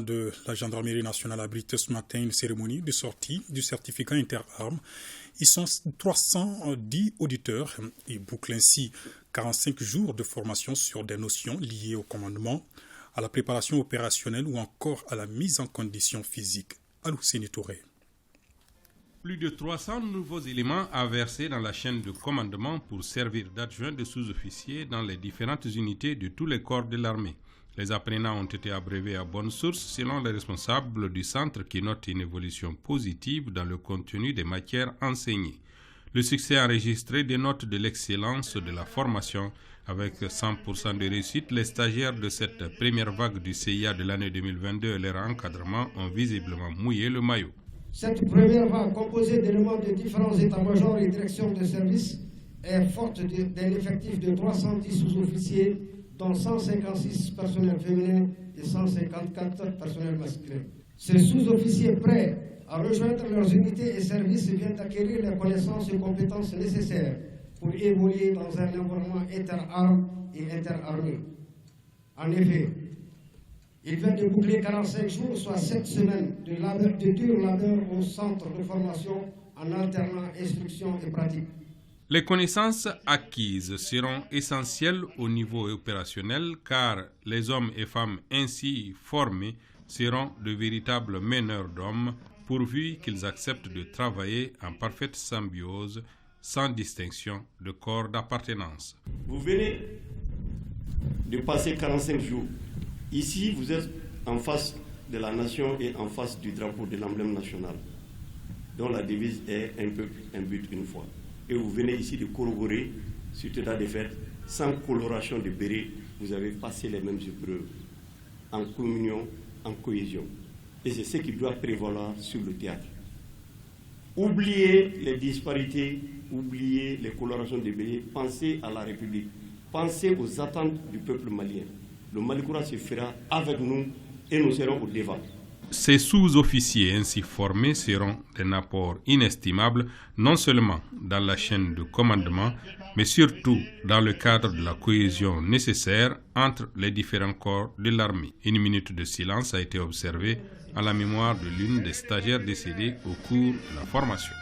de la gendarmerie nationale abrite ce matin une cérémonie de sortie du certificat interarmes. Ils sont 310 auditeurs et bouclent ainsi 45 jours de formation sur des notions liées au commandement, à la préparation opérationnelle ou encore à la mise en condition physique. Alousseni Touré. Plus de 300 nouveaux éléments à verser dans la chaîne de commandement pour servir d'adjoints de sous-officiers dans les différentes unités de tous les corps de l'armée. Les apprenants ont été abreuvés à bonne source selon les responsables du centre qui notent une évolution positive dans le contenu des matières enseignées. Le succès enregistré dénote de l'excellence de la formation. Avec 100% de réussite, les stagiaires de cette première vague du CIA de l'année 2022 et leur encadrement ont visiblement mouillé le maillot. Cette première vague, composée d'éléments de différents états-majors et directions de service, est forte d'un effectif de 310 sous-officiers, dont 156 personnels féminins et 154 personnels masculins. Ces sous-officiers prêts à rejoindre leurs unités et services viennent d'acquérir les connaissances et compétences nécessaires pour évoluer dans un environnement interarmes et interarmé. En effet, ils viennent de boucler 45 jours, soit 7 semaines de dur labeur au centre de formation en alternant instruction et pratique. Les connaissances acquises seront essentielles au niveau opérationnel car les hommes et femmes ainsi formés seront de véritables meneurs d'hommes pourvu qu'ils acceptent de travailler en parfaite symbiose sans distinction de corps d'appartenance. Vous venez de passer 45 jours. Ici, vous êtes en face de la nation et en face du drapeau de l'emblème national, dont la devise est un peuple, un but, une foi. Et vous venez ici de corroborer sur état de fait, sans coloration de béret, vous avez passé les mêmes épreuves, en communion, en cohésion. Et c'est ce qui doit prévaloir sur le théâtre. Oubliez les disparités, oubliez les colorations de béret, pensez à la République, pensez aux attentes du peuple malien. Le Malikoura se fera avec nous et nous serons au devant. Ces sous-officiers ainsi formés seront d'un apport inestimable, non seulement dans la chaîne de commandement, mais surtout dans le cadre de la cohésion nécessaire entre les différents corps de l'armée. Une minute de silence a été observée à la mémoire de l'une des stagiaires décédées au cours de la formation.